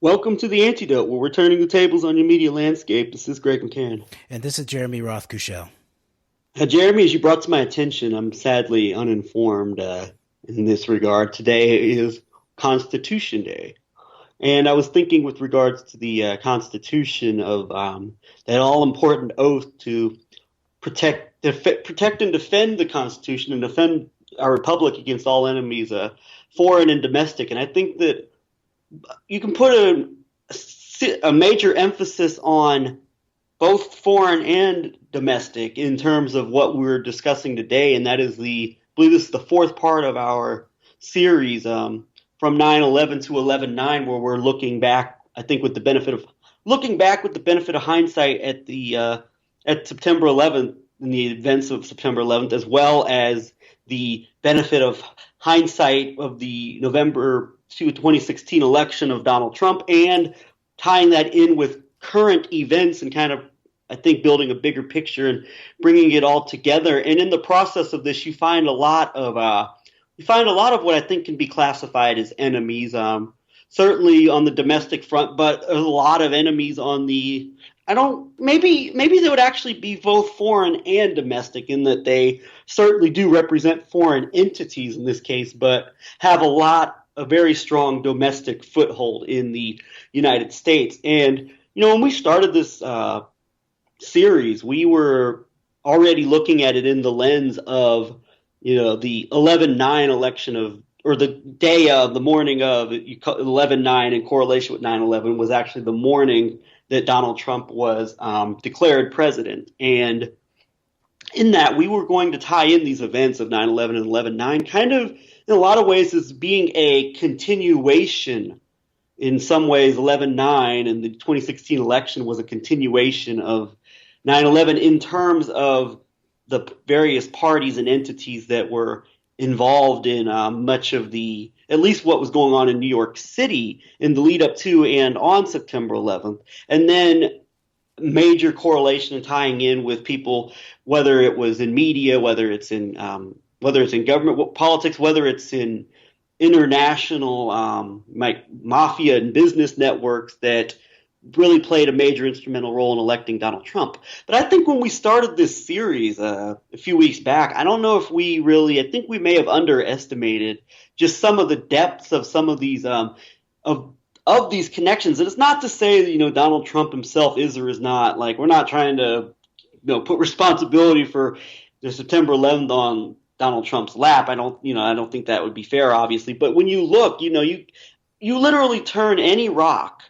Welcome to the Antidote, where we're turning the tables on your media landscape. This is Greg McCann. And this is Jeremy Roth-Kushel. Jeremy, as you brought to my attention, I'm sadly uninformed in this regard. Today is Constitution Day. And I was thinking with regards to the Constitution of that all-important oath to protect and defend the Constitution and defend our republic against all enemies, foreign and domestic. And I think that you can put a major emphasis on both foreign and domestic in terms of what we're discussing today, and that is I believe this is the fourth part of our series from 9/11 to 11/9, where we're looking back. I think with the benefit of hindsight at September 11th and the events of September 11th, as well as the benefit of hindsight of the November 2016 election of Donald Trump, and tying that in with current events and kind of, I think, building a bigger picture and bringing it all together. And in the process of this, you find a lot of what I think can be classified as enemies. Certainly on the domestic front, but a lot of enemies on the maybe they would actually be both foreign and domestic, in that they certainly do represent foreign entities in this case, but have a very strong domestic foothold in the United States. And, when we started this series, we were already looking at it in the lens of, the 11/9 election or the day of, the morning of 11/9 in correlation with 9/11 was actually the morning that Donald Trump was declared president. And in that, we were going to tie in these events of 9/11 and 11/9 kind of in a lot of ways as being a continuation. In some ways, 11/9 and the 2016 election was a continuation of 9/11 in terms of the various parties and entities that were involved in much of at least what was going on in New York City in the lead up to and on September 11th. And then major correlation and tying in with people, whether it was in media, whether it's in government politics, whether it's in international mafia and business networks that really played a major instrumental role in electing Donald Trump. But I think when we started this series a few weeks back, I don't know if I think we may have underestimated just some of the depths of some of these of these connections. And it's not to say that, Donald Trump himself is or is not, like, we're not trying to, put responsibility for the September 11th on Donald Trump's lap. I don't think that would be fair, obviously. But when you look, you literally turn any rock.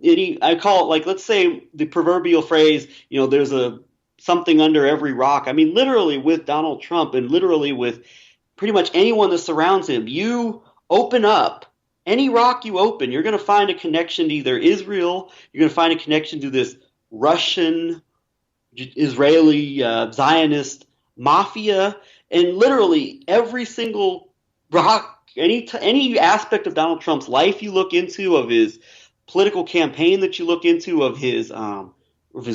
I call it, like, let's say the proverbial phrase, there's something under every rock. I mean, literally with Donald Trump and literally with pretty much anyone that surrounds him, you open up any rock you open, you're going to find a connection to either Israel, you're going to find a connection to this Russian, Israeli, Zionist mafia, and literally every single rock, any aspect of Donald Trump's life you look into, of his political campaign that you look into, of his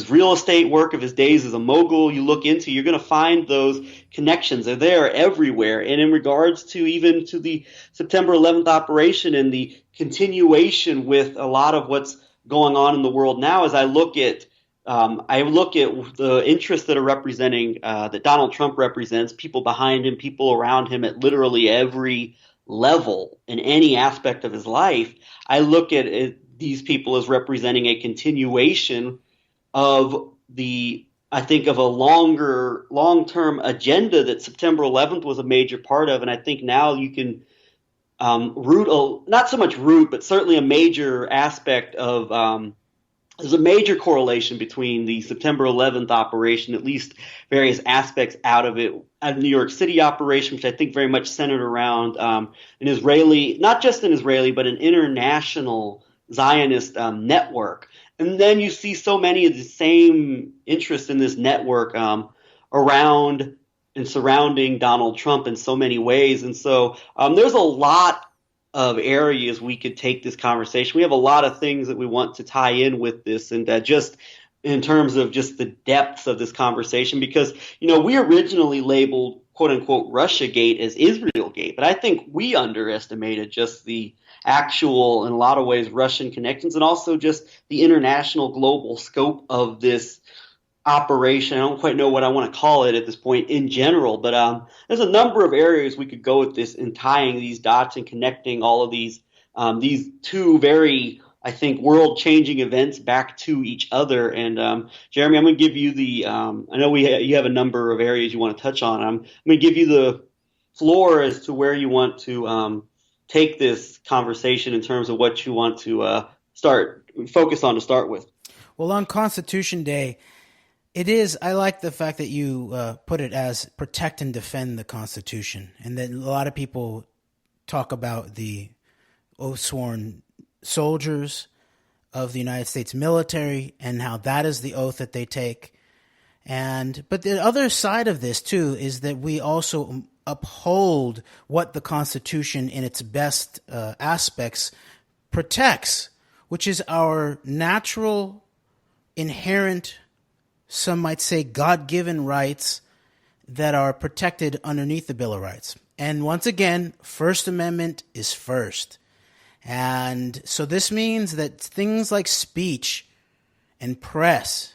real estate work, of his days as a mogul you look into, you're going to find those connections. They're there everywhere. And in regards to even to the September 11th operation and the continuation with a lot of what's going on in the world now, as I look at the interests that are representing, that Donald Trump represents, people behind him, people around him at literally every level in any aspect of his life. I look at these people as representing a continuation of a long-term agenda that September 11th was a major part of. And I think now you can but certainly a major aspect of, there's a major correlation between the September 11th operation, at least various aspects out of it, at the New York City operation, which I think very much centered around an Israeli, not just an Israeli, but an international Zionist network. And then you see so many of the same interests in this network around and surrounding Donald Trump in so many ways. And so there's a lot of areas we could take this conversation. We have a lot of things that we want to tie in with this, and just in terms of just the depths of this conversation, because, we originally labeled quote unquote Russiagate as Israelgate, but I think we underestimated just the actual, in a lot of ways, Russian connections, and also just the international global scope of this operation. I don't quite know what I want to call it at this point in general, but there's a number of areas we could go with this in tying these dots and connecting all of these two very, I think, world-changing events back to each other. And Jeremy, I'm going to give you I know you have a number of areas you want to touch on. I'm going to give you the floor as to where you want to take this conversation in terms of what you want to focus on to start with. Well, on Constitution Day, I like the fact that you put it as protect and defend the Constitution, and that a lot of people talk about the oath-sworn soldiers of the United States military and how that is the oath that they take. But the other side of this, too, is that we also uphold what the Constitution in its best aspects protects, which is our natural, inherent, some might say God-given rights that are protected underneath the Bill of Rights. And once again, First Amendment is first. And so this means that things like speech and press,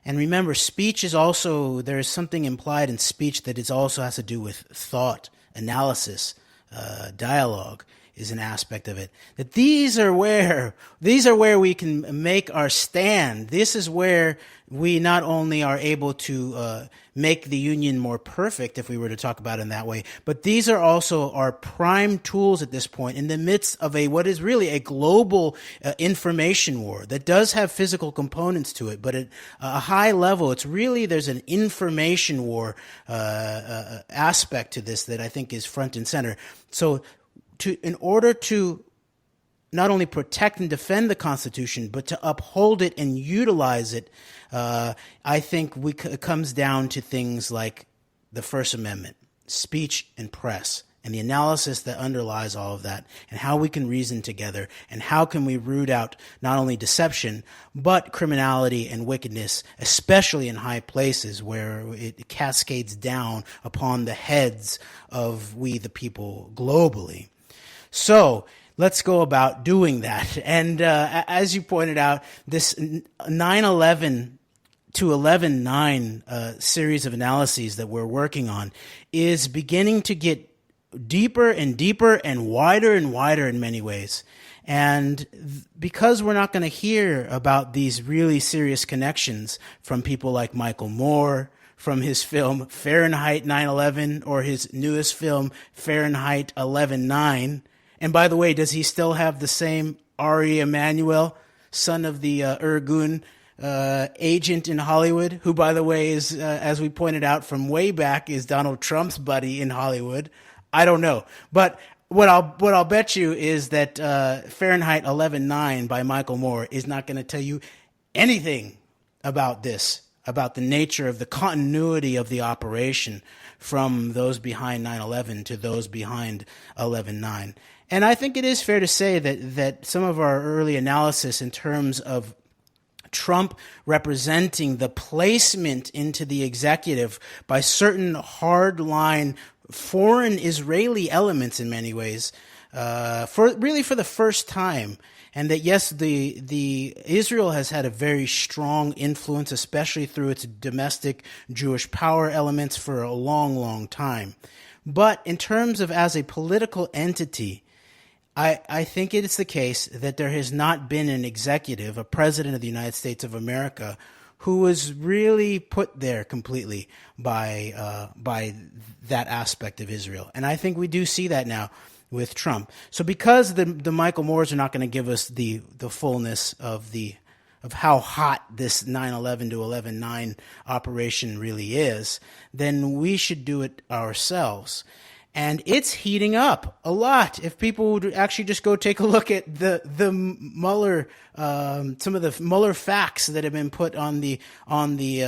and remember, speech is also, there is something implied in speech that it also has to do with thought, analysis, dialogue is an aspect of it. That these are where we can make our stand. This is where we not only are able to make the union more perfect, if we were to talk about it in that way, but these are also our prime tools at this point in the midst of what is really a global information war that does have physical components to it, but at a high level, there's an information war aspect to this that I think is front and center. So in order to not only protect and defend the Constitution, but to uphold it and utilize it, I think it comes down to things like the First Amendment, speech and press, and the analysis that underlies all of that, and how we can reason together, and how can we root out not only deception, but criminality and wickedness, especially in high places where it cascades down upon the heads of we the people globally. So let's go about doing that. And as you pointed out, this 9/11 to 11/9 series of analyses that we're working on is beginning to get deeper and deeper and wider in many ways. And because we're not going to hear about these really serious connections from people like Michael Moore, from his film Fahrenheit 9/11, or his newest film Fahrenheit 11/9. And by the way, does he still have the same Ari Emanuel, son of the Irgun agent in Hollywood, who, by the way, is, as we pointed out from way back, is Donald Trump's buddy in Hollywood? I don't know. But what I'll bet you is that Fahrenheit 11/9 by Michael Moore is not going to tell you anything about this, about the nature of the continuity of the operation from those behind 9/11 to those behind 11/9. And I think it is fair to say that some of our early analysis in terms of Trump representing the placement into the executive by certain hardline foreign Israeli elements in many ways, for the first time, and that yes, the Israel has had a very strong influence, especially through its domestic Jewish power elements, for a long, long time. But in terms of as a political entity, I think it is the case that there has not been an executive, a president of the United States of America, who was really put there completely by that aspect of Israel. And I think we do see that now with Trump. So because the Michael Moores are not going to give us the fullness of how hot this 9/11 to 11/9 operation really is, then we should do it ourselves. And it's heating up a lot. If people would actually just go take a look at the Mueller, some of the Mueller facts that have been put on the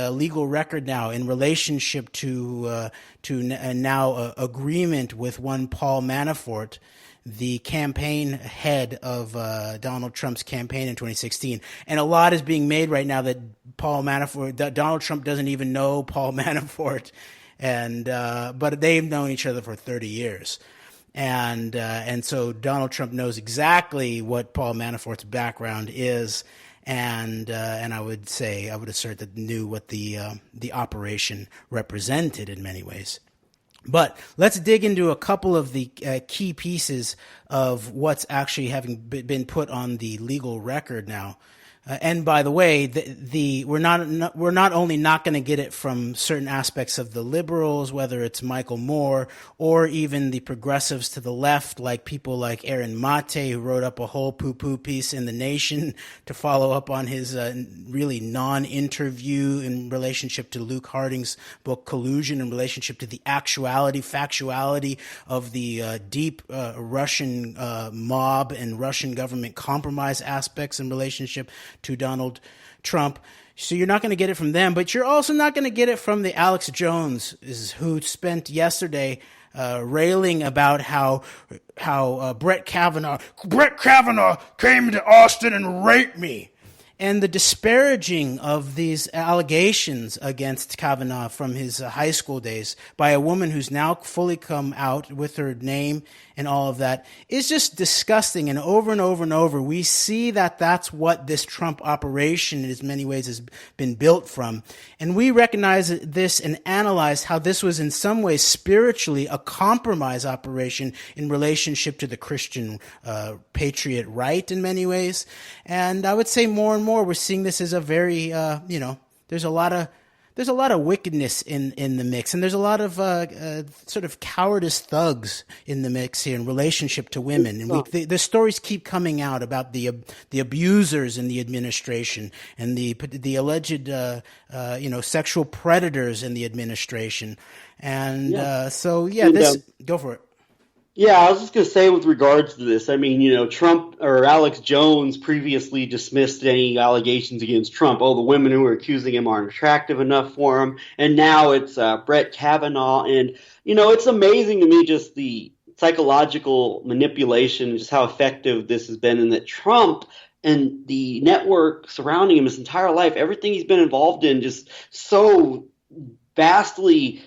legal record now in relationship to now agreement with one Paul Manafort, the campaign head of Donald Trump's campaign in 2016. And a lot is being made right now that Donald Trump doesn't even know Paul Manafort. But they've known each other for 30 years. And so Donald Trump knows exactly what Paul Manafort's background is, and I would assert that knew what the operation represented in many ways. But let's dig into a couple of the key pieces of what's actually having been put on the legal record now. And by the way, we're not only not going to get it from certain aspects of the liberals, whether it's Michael Moore or even the progressives to the left, like people like Aaron Mate, who wrote up a whole poo-poo piece in The Nation to follow up on his really non-interview in relationship to Luke Harding's book Collusion, in relationship to the factuality of the deep Russian mob and Russian government compromise aspects in relationship to Donald Trump. So you're not going to get it from them, but you're also not going to get it from the Alex Jones, who spent yesterday railing about how Brett Kavanaugh came to Austin and raped me. And the disparaging of these allegations against Kavanaugh from his high school days by a woman who's now fully come out with her name and all of that is just disgusting. And over, we see that that's what this Trump operation in as many ways has been built from. And we recognize this and analyze how this was in some ways spiritually a compromise operation in relationship to the Christian patriot right in many ways. And I would say more and more we're seeing this as a very, there's a lot of wickedness in the mix, and there's a lot of sort of cowardice thugs in the mix here in relationship to women. And the stories keep coming out about the abusers in the administration and the alleged sexual predators in the administration. And go for it. Yeah, I was just going to say with regards to this, I mean, Trump or Alex Jones previously dismissed any allegations against Trump. Oh, the women who are accusing him aren't attractive enough for him. And now it's Brett Kavanaugh. And, it's amazing to me just the psychological manipulation, just how effective this has been, and that Trump and the network surrounding him his entire life, everything he's been involved in, just so vastly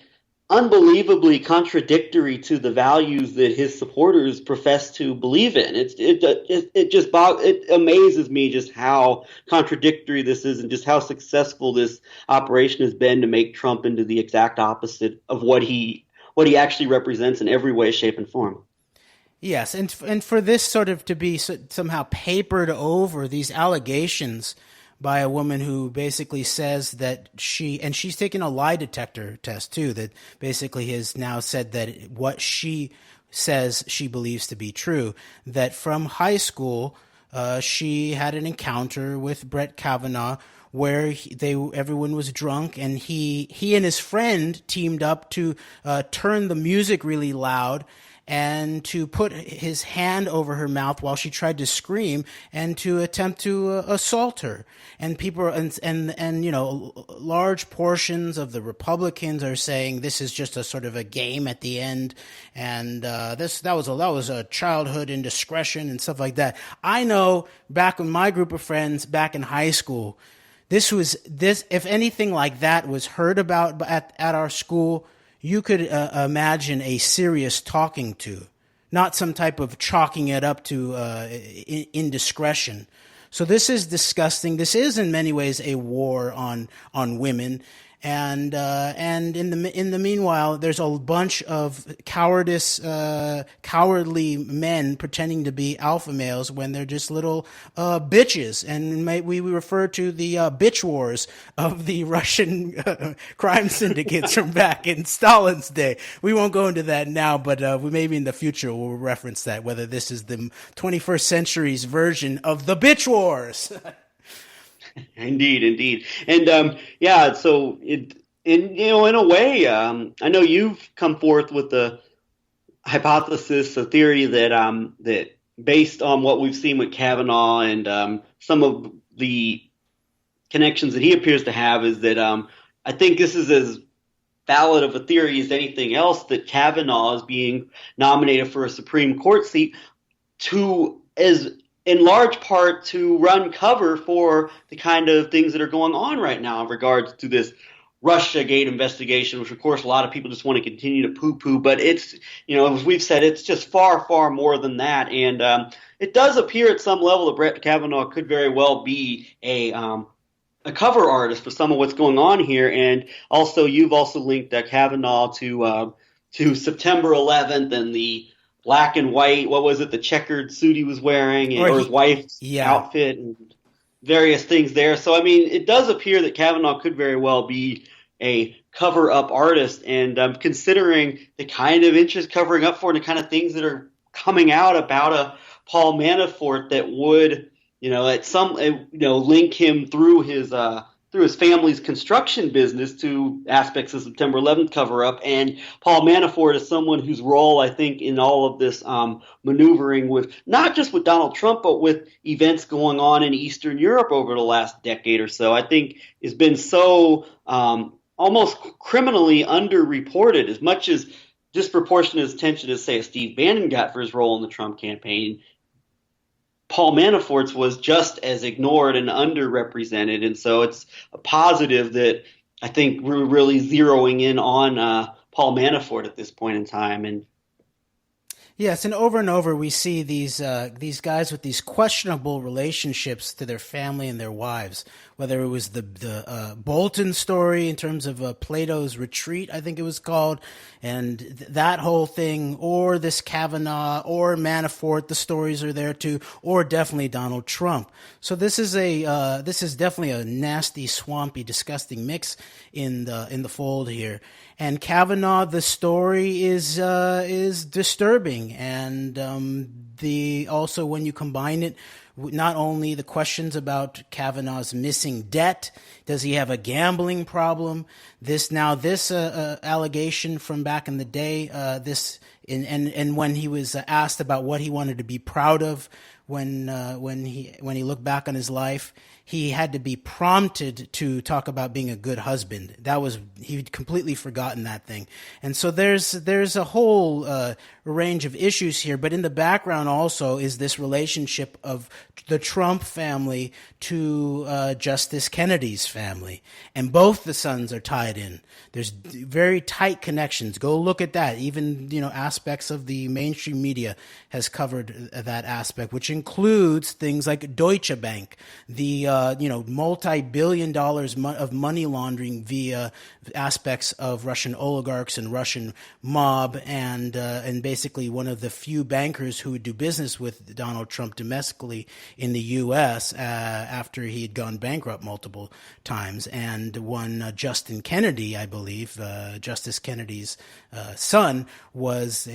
unbelievably contradictory to the values that his supporters profess to believe in. It amazes me just how contradictory this is and just how successful this operation has been to make Trump into the exact opposite of what he actually represents in every way, shape, and form. Yes, and for this sort of to be somehow papered over, these allegations by a woman who basically says that she's taken a lie detector test too, that basically has now said that what she says she believes to be true, that from high school she had an encounter with Brett Kavanaugh where everyone was drunk, and he and his friend teamed up to turn the music really loud and to put his hand over her mouth while she tried to scream and to attempt to assault her. And people and large portions of the Republicans are saying this is just a sort of a game at the end, and that was a childhood indiscretion and stuff like that. I know back in my group of friends back in high school, this if anything like that was heard about at our school, you could imagine a serious talking to, not some type of chalking it up to indiscretion. So this is disgusting. This is in many ways a war on women. And in the meanwhile, there's a bunch of cowardly men pretending to be alpha males when they're just little bitches. And we refer to the bitch wars of the Russian crime syndicates from back in Stalin's day. We won't go into that now, but maybe in the future we'll reference that, whether this is the 21st century's version of the bitch wars. Indeed. And so in a way, I know you've come forth with the hypothesis, a theory that based on what we've seen with Kavanaugh and some of the connections that he appears to have, is that I think this is as valid of a theory as anything else, that Kavanaugh is being nominated for a Supreme Court seat in large part to run cover for the kind of things that are going on right now in regards to this Russiagate investigation, which of course a lot of people just want to continue to poo-poo, but it's, as we've said, it's just far, far more than that. And it does appear at some level that Brett Kavanaugh could very well be a cover artist for some of what's going on here. And also, you've also linked Kavanaugh to September 11th and the black and white, what was it, the checkered suit he was wearing, or his wife's outfit, and various things there. So, I mean, it does appear that Kavanaugh could very well be a cover-up artist, and considering the kind of interest covering up for and the kind of things that are coming out about a Paul Manafort that would, link him through his family's construction business to aspects of September 11th cover-up. And Paul Manafort is someone whose role, I think, in all of this maneuvering with, not just with Donald Trump, but with events going on in Eastern Europe over the last decade or so, I think has been so almost criminally underreported, as much as disproportionate attention as, say, Steve Bannon got for his role in the Trump campaign. Paul Manafort's was just as ignored and underrepresented. And so it's a positive that I think we're really zeroing in on Paul Manafort at this point in time. And yes, and over we see these guys with these questionable relationships to their family and their wives. Whether it was the Bolton story in terms of Plato's Retreat, I think it was called, and that whole thing, or this Kavanaugh, or Manafort, the stories are there too, or definitely Donald Trump. So this is definitely a nasty, swampy, disgusting mix in the fold here. And Kavanaugh, the story is disturbing, and also when you combine it, not only the questions about Kavanaugh's missing debt, does he have a gambling problem? This allegation from back in the day, and when he was asked about what he wanted to be proud of when he looked back on his life, he had to be prompted to talk about being a good husband. He'd completely forgotten that thing. And so there's a whole range of issues here, but in the background also is this relationship of the Trump family to Justice Kennedy's family. And both the sons are tied in. There's very tight connections. Go look at that. Even, aspects of the mainstream media has covered that aspect, which includes things like Deutsche Bank, the multi-billion dollars of money laundering via aspects of Russian oligarchs and Russian mob, and basically one of the few bankers who would do business with Donald Trump domestically in the U.S. After he had gone bankrupt multiple times. And one Justin Kennedy, I believe, Justice Kennedy's son, was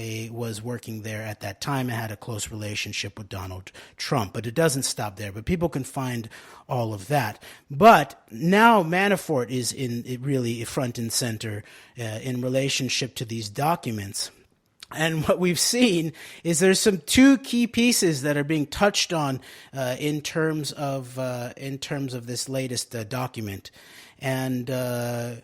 working there at that time and had a close relationship with Donald Trump. But it doesn't stop there. But people can find all of that. But now Manafort is really front and center in relationship to these documents. And what we've seen is there's some two key pieces that are being touched on in terms of this latest document. And I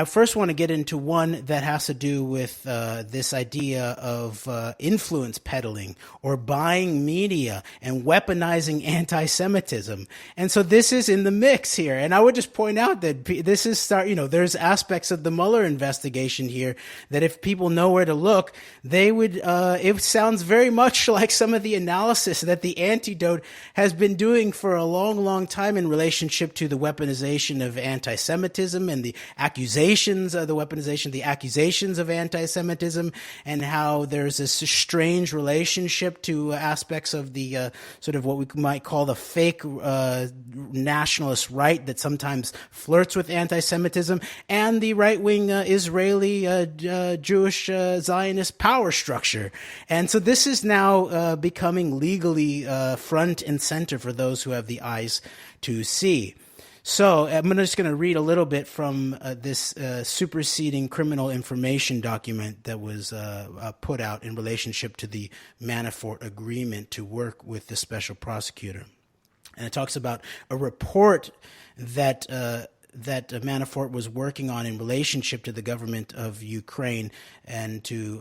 first want to get into one that has to do with this idea of influence peddling or buying media and weaponizing anti-Semitism. And so this is in the mix here. And I would just point out that this is there's aspects of the Mueller investigation here that if people know where to look, they would, it sounds very much like some of the analysis that the Antidote has been doing for a long, long time in relationship to the weaponization of anti-Semitism and the accusations of anti-Semitism, and how there's this strange relationship to aspects of the sort of what we might call the fake nationalist right that sometimes flirts with anti-Semitism, and the right-wing Israeli Jewish Zionist power structure. And so this is now becoming legally front and center for those who have the eyes to see. So I'm just going to read a little bit from this superseding criminal information document that was put out in relationship to the Manafort agreement to work with the special prosecutor. And it talks about a report that that Manafort was working on in relationship to the government of Ukraine and to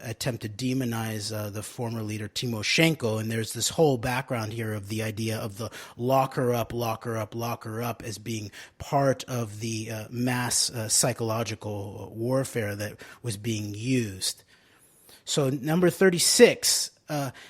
attempt to demonize the former leader Timoshenko. And there's this whole background here of the idea of the lock her up, lock her up, lock her up as being part of the mass psychological warfare that was being used. So number 36,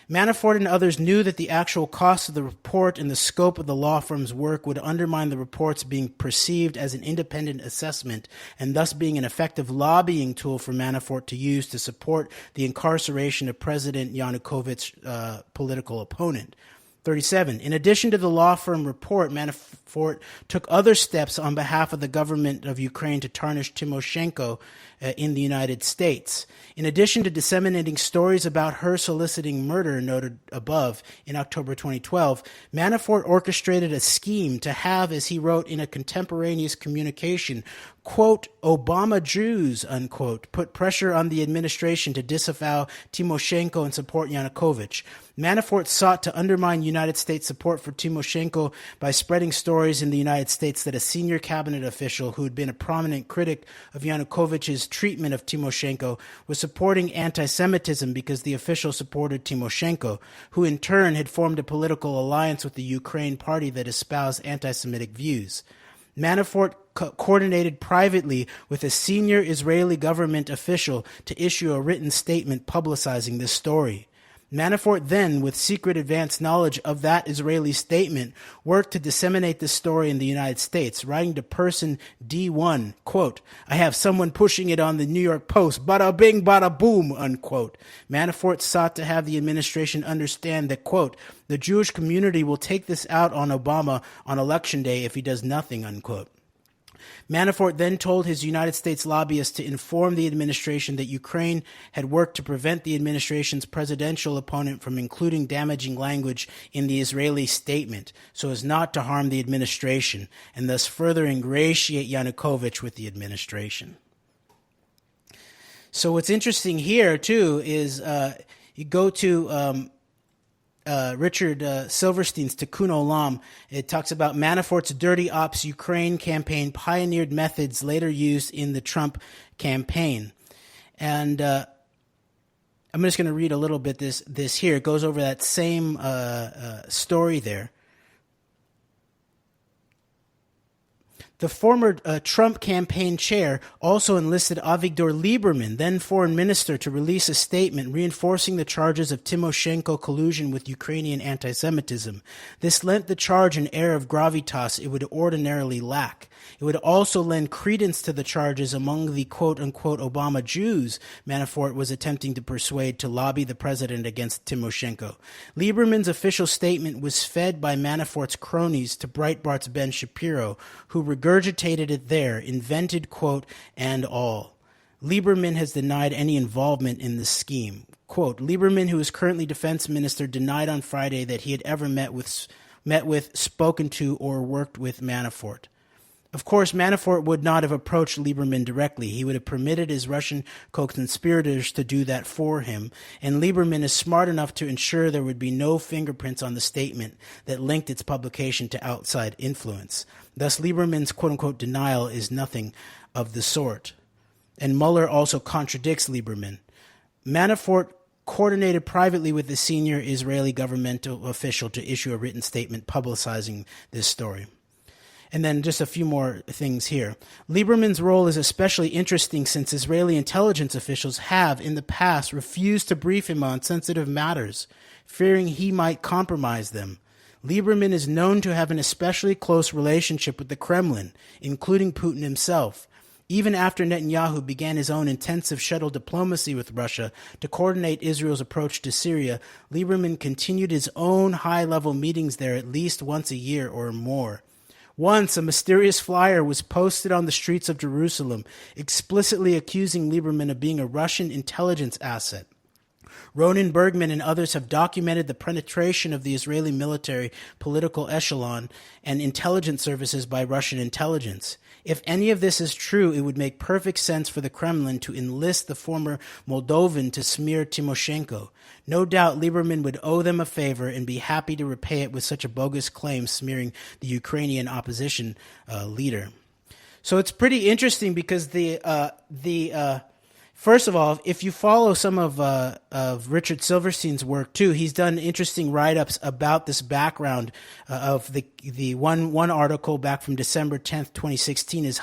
Manafort and others knew that the actual cost of the report and the scope of the law firm's work would undermine the reports being perceived as an independent assessment and thus being an effective lobbying tool for Manafort to use to support the incarceration of President Yanukovych's political opponent. 37. In addition to the law firm report, Manafort took other steps on behalf of the government of Ukraine to tarnish Timoshenko in the United States. In addition to disseminating stories about her soliciting murder noted above in October 2012, Manafort orchestrated a scheme to have, as he wrote in a contemporaneous communication, quote, Obama Jews, unquote, put pressure on the administration to disavow Timoshenko and support Yanukovych. Manafort sought to undermine United States support for Timoshenko by spreading stories in the United States that a senior cabinet official who had been a prominent critic of Yanukovych's treatment of Timoshenko was supporting anti-Semitism because the official supported Timoshenko, who in turn had formed a political alliance with the Ukraine party that espoused anti-Semitic views. Manafort coordinated privately with a senior Israeli government official to issue a written statement publicizing this story. Manafort then, with secret advance knowledge of that Israeli statement, worked to disseminate this story in the United States, writing to person D1, quote, I have someone pushing it on the New York Post, bada bing, bada boom, unquote. Manafort sought to have the administration understand that, quote, the Jewish community will take this out on Obama on Election Day if he does nothing, unquote. Manafort then told his United States lobbyists to inform the administration that Ukraine had worked to prevent the administration's presidential opponent from including damaging language in the Israeli statement so as not to harm the administration and thus further ingratiate Yanukovych with the administration. So what's interesting here, too, is you go to Richard Silverstein's Tikkun Olam. It talks about Manafort's dirty ops Ukraine campaign pioneered methods later used in the Trump campaign. And I'm just going to read a little bit this here. It goes over that same story there. The former Trump campaign chair also enlisted Avigdor Lieberman, then foreign minister, to release a statement reinforcing the charges of Timoshenko collusion with Ukrainian anti-Semitism. This lent the charge an air of gravitas it would ordinarily lack. It would also lend credence to the charges among the quote-unquote Obama Jews Manafort was attempting to persuade to lobby the president against Timoshenko. Lieberman's official statement was fed by Manafort's cronies to Breitbart's Ben Shapiro, who regurgitated it there, invented, quote, and all. Lieberman has denied any involvement in the scheme. Quote, Lieberman, who is currently defense minister, denied on Friday that he had ever met with, spoken to, or worked with Manafort. Of course, Manafort would not have approached Lieberman directly. He would have permitted his Russian co-conspirators to do that for him, and Lieberman is smart enough to ensure there would be no fingerprints on the statement that linked its publication to outside influence. Thus, Lieberman's quote-unquote denial is nothing of the sort. And Mueller also contradicts Lieberman. Manafort coordinated privately with the senior Israeli governmental official to issue a written statement publicizing this story. And then just a few more things here. Lieberman's role is especially interesting since Israeli intelligence officials have, in the past, refused to brief him on sensitive matters, fearing he might compromise them. Lieberman is known to have an especially close relationship with the Kremlin, including Putin himself. Even after Netanyahu began his own intensive shuttle diplomacy with Russia to coordinate Israel's approach to Syria, Lieberman continued his own high-level meetings there at least once a year or more. Once, a mysterious flyer was posted on the streets of Jerusalem, explicitly accusing Lieberman of being a Russian intelligence asset. Ronen Bergman and others have documented the penetration of the Israeli military, political echelon, and intelligence services by Russian intelligence. If any of this is true, it would make perfect sense for the Kremlin to enlist the former Moldovan to smear Timoshenko. No doubt Lieberman would owe them a favor and be happy to repay it with such a bogus claim smearing the Ukrainian opposition leader. So it's pretty interesting because first of all, if you follow some of Richard Silverstein's work too, he's done interesting write-ups about this background of the one article back from December 10th, 2016 is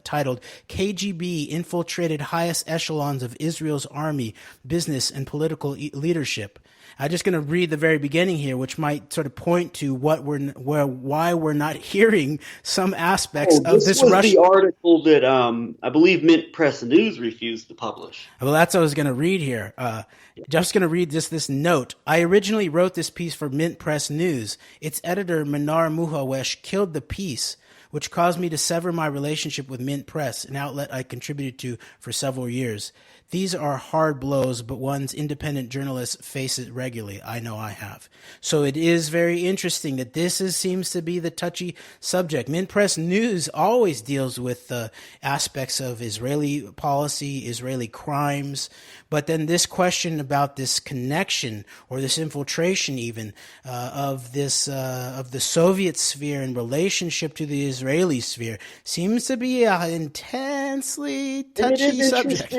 titled "KGB infiltrated highest echelons of Israel's army, business, and political leadership." I'm just going to read the very beginning here, which might sort of point to why we're not hearing some aspects of this This was Russian. the article that I believe Mint Press News refused to publish. Well, that's what I was going to read here. Just going to read this note. I originally wrote this piece for Mint Press News. Its editor, Minar Muhawesh, killed the piece, which caused me to sever my relationship with Mint Press, an outlet I contributed to for several years. These are hard blows, but one's independent journalists face it regularly. I know I have. So it is very interesting that seems to be the touchy subject. Mint Press News always deals with aspects of Israeli policy, Israeli crimes, but then this question about this connection or this infiltration even of the Soviet sphere in relationship to the Israeli sphere seems to be an intensely touchy subject.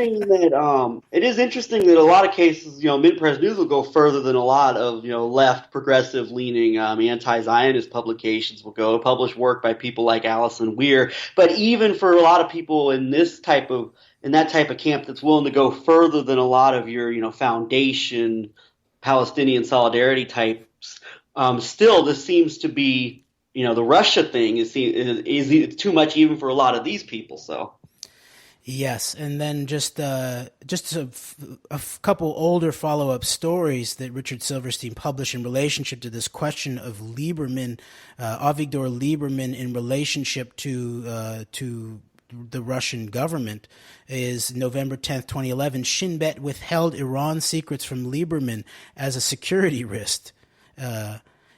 It is interesting that a lot of cases, Mint Press News will go further than a lot of, left progressive leaning anti-Zionist publications will go, publish work by people like Alison Weir. But even for a lot of people in that type of camp that's willing to go further than a lot of your, foundation, Palestinian solidarity types, still this seems to be, the Russia thing is too much even for a lot of these people. So. Yes, and then just a couple older follow-up stories that Richard Silverstein published in relationship to this question of Lieberman, Avigdor Lieberman, in relationship to the Russian government is November 10th, 2011. Shin Bet withheld Iran secrets from Lieberman as a security risk.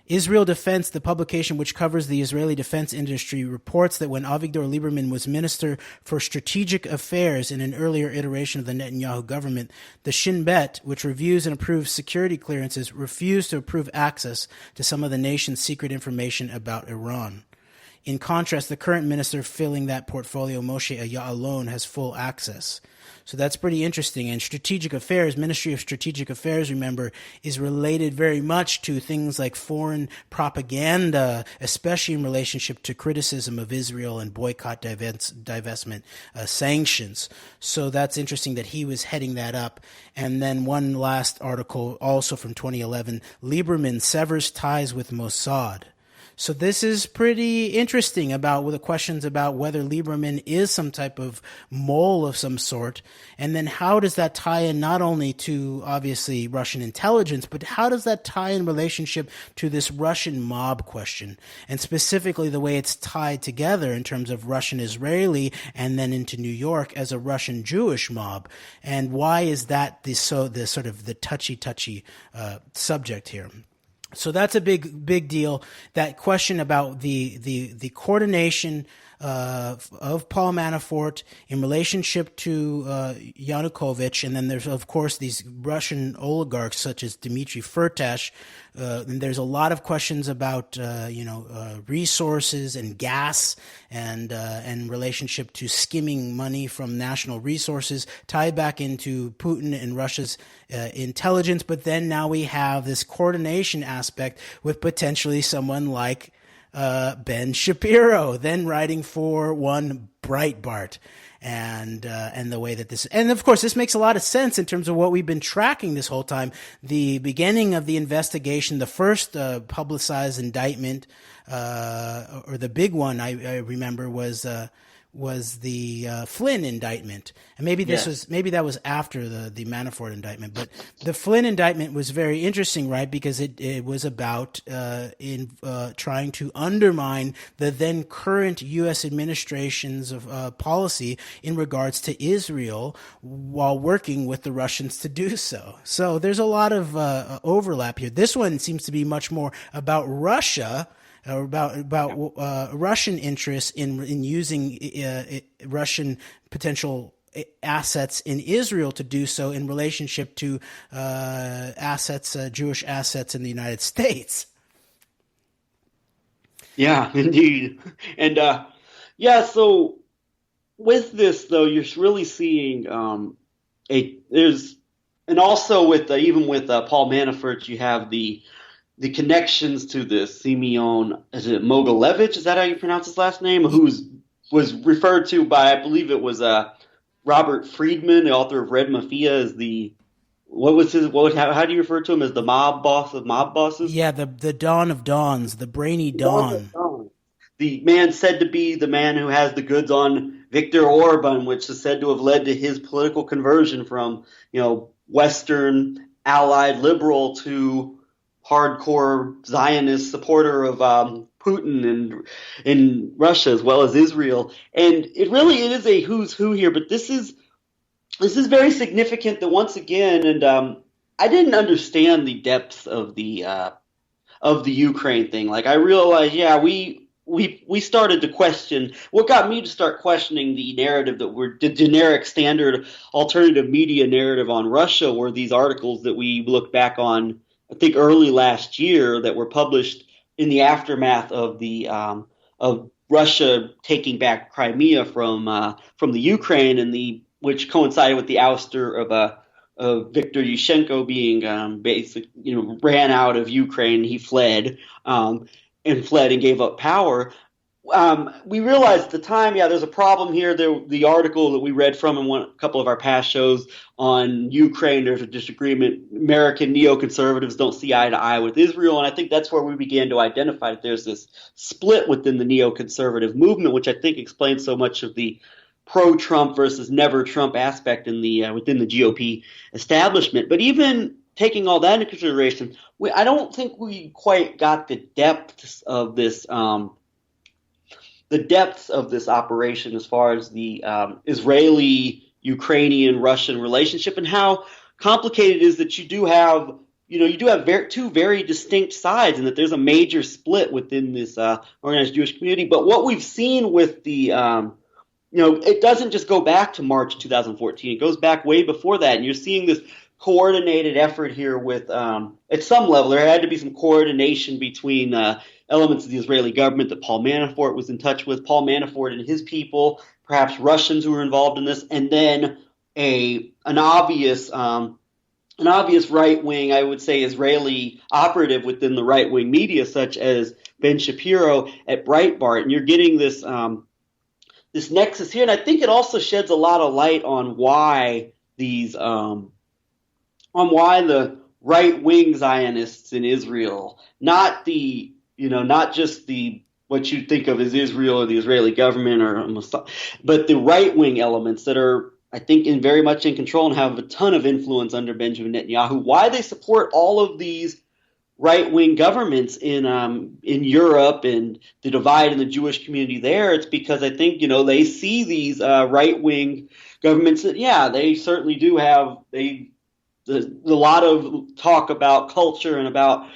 Israel Defense, the publication which covers the Israeli defense industry, reports that when Avigdor Lieberman was Minister for Strategic Affairs in an earlier iteration of the Netanyahu government, the Shin Bet, which reviews and approves security clearances, refused to approve access to some of the nation's secret information about Iran. In contrast, the current minister filling that portfolio, Moshe Ya'alon, has full access. So that's pretty interesting. And Strategic Affairs, Ministry of Strategic Affairs, remember, is related very much to things like foreign propaganda, especially in relationship to criticism of Israel and boycott, divestment, sanctions. So that's interesting that he was heading that up. And then one last article, also from 2011, Lieberman severs ties with Mossad. So this is pretty interesting about the questions about whether Lieberman is some type of mole of some sort, and then how does that tie in not only to obviously Russian intelligence, but how does that tie in relationship to this Russian mob question, and specifically the way it's tied together in terms of Russian-Israeli and then into New York as a Russian-Jewish mob, and why is that the sort of the touchy subject here? So that's a big deal. That question about the coordination of Paul Manafort in relationship to Yanukovych, and then there's of course these Russian oligarchs such as Dmitry Firtash. And there's a lot of questions about resources and gas and relationship to skimming money from national resources, tied back into Putin and Russia's intelligence. But then now we have this coordination aspect with potentially someone like Ben Shapiro, then writing for one Breitbart, and the way that this, and of course this makes a lot of sense in terms of what we've been tracking this whole time. The beginning of the investigation, the first publicized indictment, or the big one I remember was the Flynn indictment, and maybe that was after the Manafort indictment. But the Flynn indictment was very interesting, right? Because it was about trying to undermine the then current U.S. administration's policy in regards to Israel, while working with the Russians to do so. So there's a lot of overlap here. This one seems to be much more about Russia. About Russian interests in using Russian potential assets in Israel to do so in relationship to Jewish assets in the United States. Yeah, indeed. And Yeah, so with this though, you're really seeing a there's and also with even with Paul Manafort, you have the connections to this Simeon, is it Mogilevich? Is that how you pronounce his last name? Who's was referred to by, I believe it was Robert Friedman, the author of Red Mafia, as the what was his how do you refer to him, as the mob boss of mob bosses? Yeah, the Dawn of Dawns, the brainy Dawn. The man said to be the man who has the goods on Viktor Orban, which is said to have led to his political conversion from, Western allied liberal to hardcore Zionist supporter of Putin and in Russia as well as Israel. And it is a who's who here, but this is very significant that once again, and I didn't understand the depth of the Ukraine thing. Like I realized, yeah, we started to question. What got me to start questioning the narrative that were the generic standard alternative media narrative on Russia were these articles that we looked back on, I think early last year, that were published in the aftermath of the of Russia taking back Crimea from the Ukraine, and the which coincided with the ouster of Viktor Yushchenko being ran out of Ukraine. He fled and gave up power. We realized at the time, yeah, there's a problem here. The article that we read from in a couple of our past shows on Ukraine, there's a disagreement. American neoconservatives don't see eye to eye with Israel, and I think that's where we began to identify that there's this split within the neoconservative movement, which I think explains so much of the pro-Trump versus never-Trump aspect in the within the GOP establishment. But even taking all that into consideration, I don't think we quite got the depths of this operation as far as the Israeli, Ukrainian, Russian relationship, and how complicated it is that you do have two very distinct sides, and that there's a major split within this organized Jewish community. But what we've seen with the it doesn't just go back to March 2014. It goes back way before that, and you're seeing this coordinated effort here with, at some level, there had to be some coordination between elements of the Israeli government that Paul Manafort was in touch with, Paul Manafort and his people, perhaps Russians who were involved in this, and then an obvious right-wing, I would say, Israeli operative within the right-wing media, such as Ben Shapiro at Breitbart. And you're getting this this nexus here, and I think it also sheds a lot of light on why the right-wing Zionists in Israel, not just the what you think of as Israel or the Israeli government but the right-wing elements that are, I think, very much in control and have a ton of influence under Benjamin Netanyahu. Why they support all of these right-wing governments in Europe and the divide in the Jewish community there, it's because I think they see these right-wing governments that, yeah, they certainly do have a lot of talk about culture and about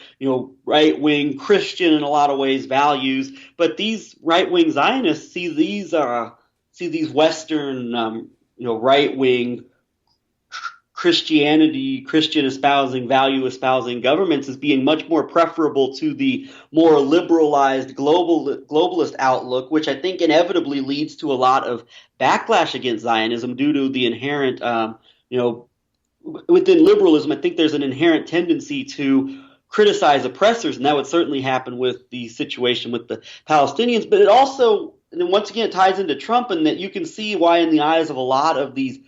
right-wing Christian in a lot of ways values, but these right-wing Zionists see these Western right-wing Christian espousing, value espousing governments as being much more preferable to the more liberalized globalist outlook, which I think inevitably leads to a lot of backlash against Zionism due to the inherent, within liberalism, I think there's an inherent tendency to criticize oppressors, and that would certainly happen with the situation with the Palestinians. But it also, and then once again, it ties into Trump, and that you can see why in the eyes of a lot of these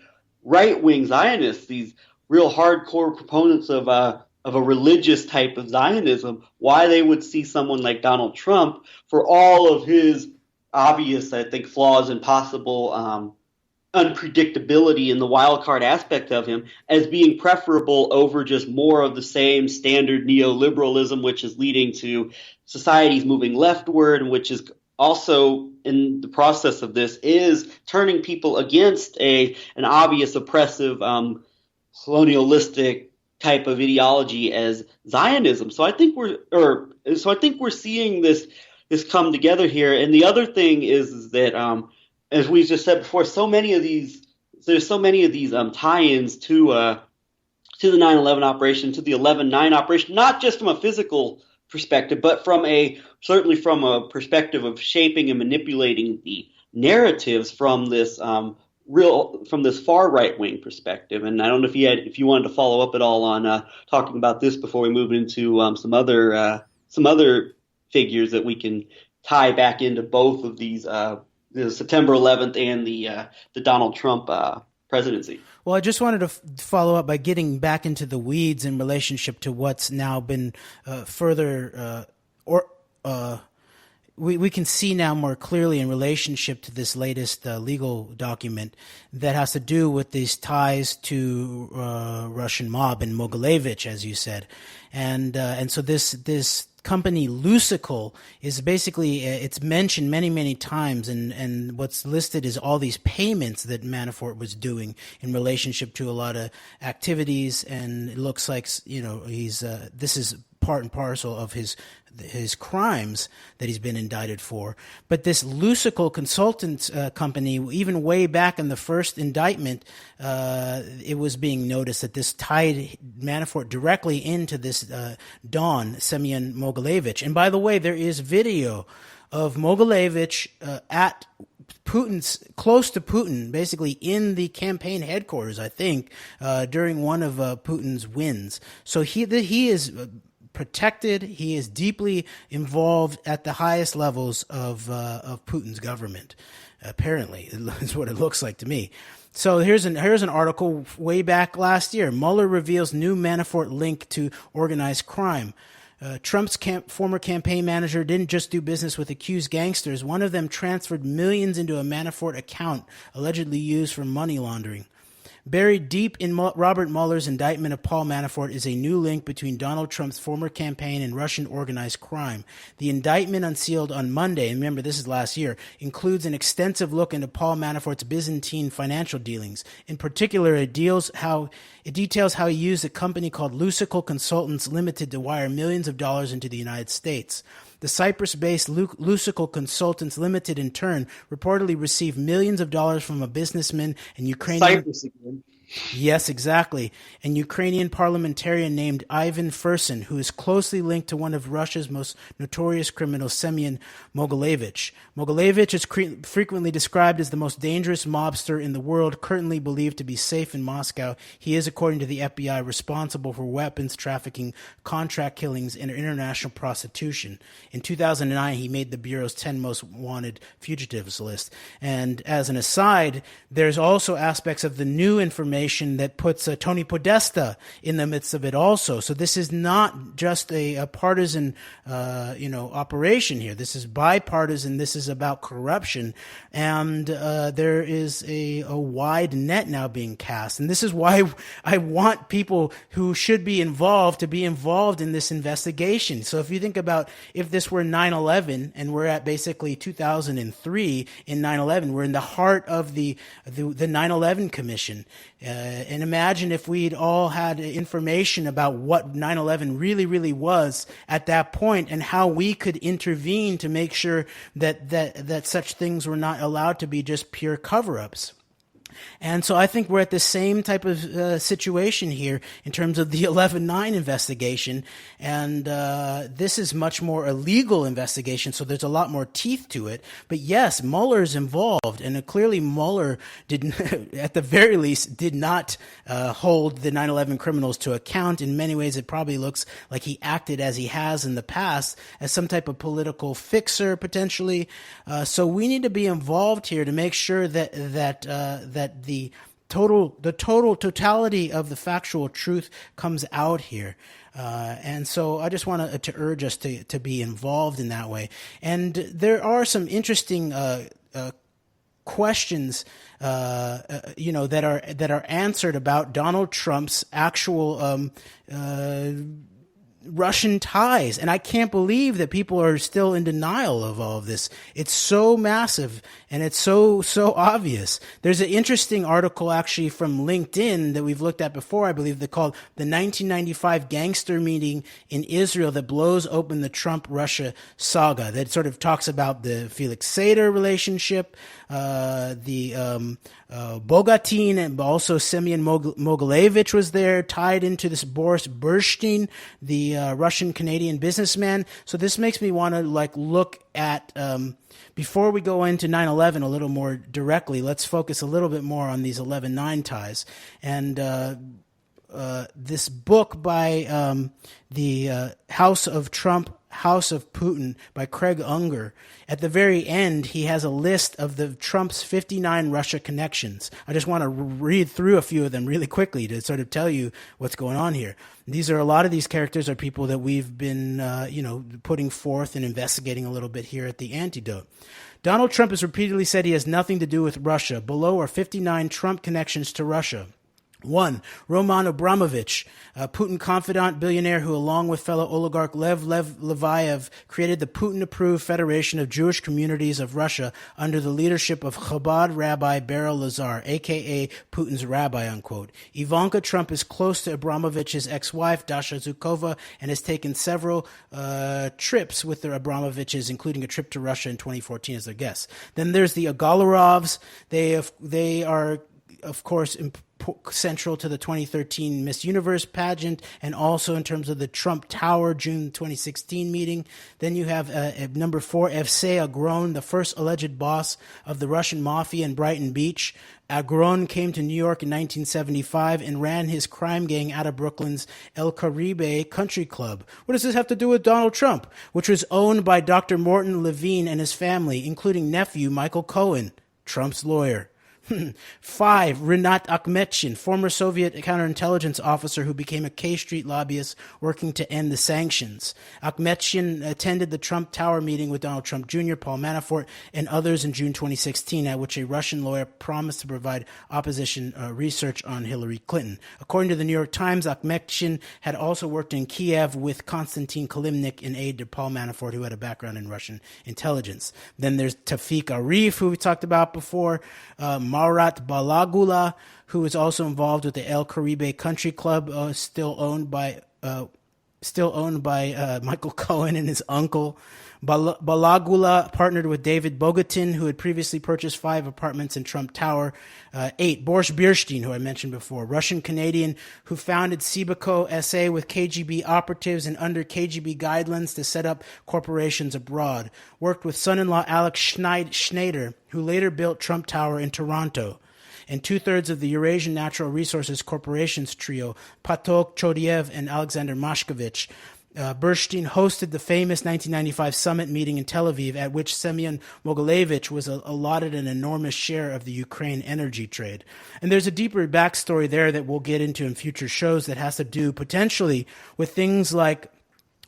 right-wing Zionists, these real hardcore proponents of a religious type of Zionism, why they would see someone like Donald Trump, for all of his obvious, I think, flaws and possible unpredictability in the wild card aspect of him, as being preferable over just more of the same standard neoliberalism, which is leading to societies moving leftward, and which is also in the process of this is turning people against an obvious oppressive colonialistic type of ideology as Zionism. So I think we're seeing this come together here. And the other thing is that as we just said before, there's so many of these tie-ins to the 9/11 operation, to the 11/9 operation, not just from a physical perspective, but certainly from a perspective of shaping and manipulating the narratives from this from this far right wing perspective. And I don't know if you wanted to follow up at all on talking about this before we move into some other figures that we can tie back into both of these, the September 11th and the Donald Trump presidency. Well, I just wanted to follow up by getting back into the weeds in relationship to what's now been we can see now more clearly in relationship to this latest legal document that has to do with these ties to Russian mob and Mogilevich, as you said, and so this company Lusical is basically it's mentioned many times, and what's listed is all these payments that Manafort was doing in relationship to a lot of activities, and it looks like he's this is part and parcel of his crimes that he's been indicted for. But this Lusical Consultants company, even way back in the first indictment, it was being noticed that this tied Manafort directly into this Don, Semyon Mogilevich. And by the way, there is video of Mogilevich at close to Putin, basically in the campaign headquarters, I think, during one of Putin's wins. So he is protected. He is deeply involved at the highest levels of Putin's government. Apparently, is what it looks like to me. So here's an article way back last year. Mueller reveals new Manafort link to organized crime. Trump's former campaign manager didn't just do business with accused gangsters. One of them transferred millions into a Manafort account allegedly used for money laundering. Buried deep in Robert Mueller's indictment of Paul Manafort is a new link between Donald Trump's former campaign and Russian organized crime. The indictment, unsealed on Monday, and remember this is last year, includes an extensive look into Paul Manafort's Byzantine financial dealings. In particular, it details how he used a company called Lusical Consultants Limited to wire millions of dollars into the United States. The Cyprus-based Lusical Consultants Limited, in turn, reportedly received millions of dollars from a businessman and Ukrainian... Cyprus again. Yes, exactly. An Ukrainian parliamentarian named Ivan Fursin, who is closely linked to one of Russia's most notorious criminals, Semyon Mogilevich. Mogilevich is frequently described as the most dangerous mobster in the world, currently believed to be safe in Moscow. He is, according to the FBI, responsible for weapons trafficking, contract killings, and international prostitution. In 2009, he made the Bureau's 10 most wanted fugitives list. And as an aside, there's also aspects of the new information that puts Tony Podesta in the midst of it also. So this is not just a partisan, operation here. This is bipartisan. This is about corruption. And there is a wide net now being cast. And this is why I want people who should be involved to be involved in this investigation. So if you think about if this were 9/11 and we're at basically 2003 in 9/11, we're in the heart of the 9/11 Commission. And imagine if we'd all had information about what 9/11 really was at that point and how we could intervene to make sure that such things were not allowed to be just pure cover-ups. And so I think we're at the same type of situation here in terms of the 11/9 investigation. And this is much more a legal investigation, so there's a lot more teeth to it. But yes, Mueller's involved, and clearly Mueller at the very least, did not hold the 9/11 criminals to account. In many ways, it probably looks like he acted as he has in the past, as some type of political fixer, potentially. So we need to be involved here to make sure that the totality of the factual truth comes out here. And so I just want to urge us to be involved in that way. And there are some interesting questions, that are answered about Donald Trump's actual Russian ties. And I can't believe that people are still in denial of all of this. It's so massive and it's so obvious. There's an interesting article actually from LinkedIn that we've looked at before, I believe, they're called The 1995 Gangster Meeting in Israel That Blows Open the Trump-Russia Saga, that sort of talks about the Felix Sater relationship, the Bogatin, and also Semyon Mogilevich was there, tied into this Boris Berstein, the a Russian-Canadian businessman. So this makes me want to look at, before we go into 9/11 a little more directly, let's focus a little bit more on these 11/9 ties. And this book by the House of Trump, House of Putin by Craig Unger. At the very end, he has a list of the Trump's 59 Russia connections. I just want to read through a few of them really quickly to sort of tell you what's going on here. A lot of these characters are people that we've been, putting forth and investigating a little bit here at The Antidote. Donald Trump has repeatedly said he has nothing to do with Russia. Below are 59 Trump connections to Russia. 1. Roman Abramovich, a Putin confidant billionaire who, along with fellow oligarch Lev Leviev, created the Putin-approved Federation of Jewish Communities of Russia under the leadership of Chabad Rabbi Beryl Lazar, a.k.a. Putin's rabbi, unquote. Ivanka Trump is close to Abramovich's ex-wife, Dasha Zukova, and has taken several trips with the Abramoviches, including a trip to Russia in 2014 as their guests. Then there's the Agalarovs. They are, of course, central to the 2013 Miss Universe pageant, and also in terms of the Trump Tower June 2016 meeting. Then you have number 4, Evsei Agron, the first alleged boss of the Russian mafia in Brighton Beach. Agron came to New York in 1975 and ran his crime gang out of Brooklyn's El Caribe Country Club. What does this have to do with Donald Trump, which was owned by Dr. Morton Levine and his family, including nephew Michael Cohen, Trump's lawyer? 5. Rinat Akhmetshin, former Soviet counterintelligence officer who became a K Street lobbyist working to end the sanctions. Akhmetshin attended the Trump Tower meeting with Donald Trump Jr., Paul Manafort, and others in June 2016, at which a Russian lawyer promised to provide opposition research on Hillary Clinton. According to the New York Times, Akhmetshin had also worked in Kiev with Konstantin Kalimnik, an aide to Paul Manafort, who had a background in Russian intelligence. Then there's Tawfiq Arif, who we talked about before, Marat Balagula, who is also involved with the El Caribe Country Club, still owned by Michael Cohen and his uncle. Balagula partnered with David Bogatin, who had previously purchased 5 apartments in Trump Tower. 8. Boris Bierstein, who I mentioned before, Russian-Canadian, who founded Cibico SA with KGB operatives and under KGB guidelines to set up corporations abroad. Worked with son-in-law Alex Schneider, who later built Trump Tower in Toronto. And 2/3 of the Eurasian Natural Resources Corporation's trio, Patok Chodiev and Alexander Mashkovich. Bernstein hosted the famous 1995 summit meeting in Tel Aviv, at which Semyon Mogilevich was allotted an enormous share of the Ukraine energy trade. And there's a deeper backstory there that we'll get into in future shows that has to do potentially with things like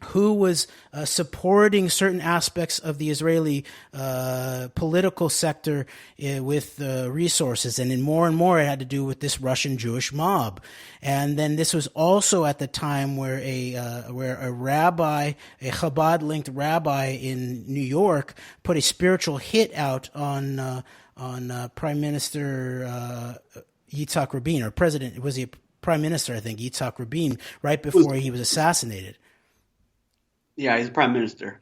who was supporting certain aspects of the Israeli political sector with resources. And more and more it had to do with this Russian Jewish mob. And then this was also at the time where a rabbi, a Chabad-linked rabbi in New York, put a spiritual hit out on Prime Minister Yitzhak Rabin, or President, was he Prime Minister, I think, Yitzhak Rabin, right before he was assassinated. Yeah, he's prime minister.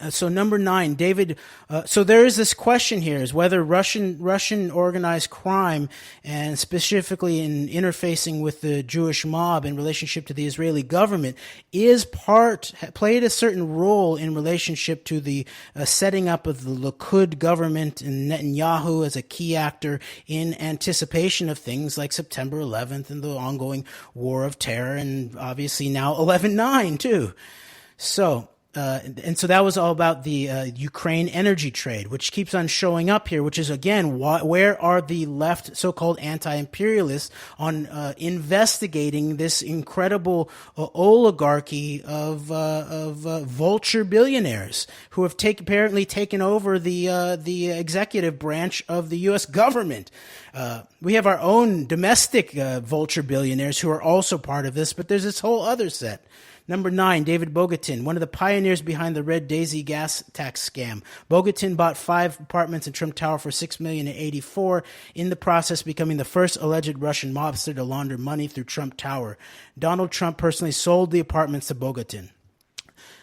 So number 9, David. So there is this question here: is whether Russian organized crime, and specifically in interfacing with the Jewish mob in relationship to the Israeli government, played a certain role in relationship to the setting up of the Likud government and Netanyahu as a key actor in anticipation of things like September 11th and the ongoing war of terror, and obviously now 11/9 too. So, and so that was all about the Ukraine energy trade, which keeps on showing up here, which is, again, where are the left so-called anti-imperialists on investigating this incredible oligarchy of vulture billionaires who have apparently taken over the executive branch of the U.S. government. We have our own domestic vulture billionaires who are also part of this, but there's this whole other set. Number 9, David Bogatin, one of the pioneers behind the Red Daisy gas tax scam. Bogatin bought 5 apartments in Trump Tower for $6 million in 1984, in the process becoming the first alleged Russian mobster to launder money through Trump Tower. Donald Trump personally sold the apartments to Bogatin.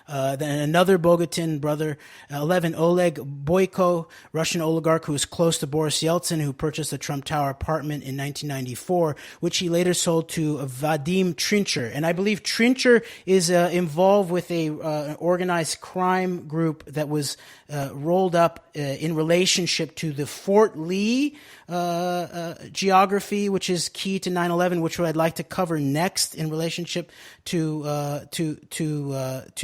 Then another Bogotin brother. 11, Oleg Boyko, Russian oligarch who was close to Boris Yeltsin, who purchased the Trump Tower apartment in 1994, which he later sold to Vadim Trincher. And I believe Trincher is involved with an organized crime group that was rolled up in relationship to the Fort Lee geography, which is key to 9/11, which I'd like to cover next in relationship to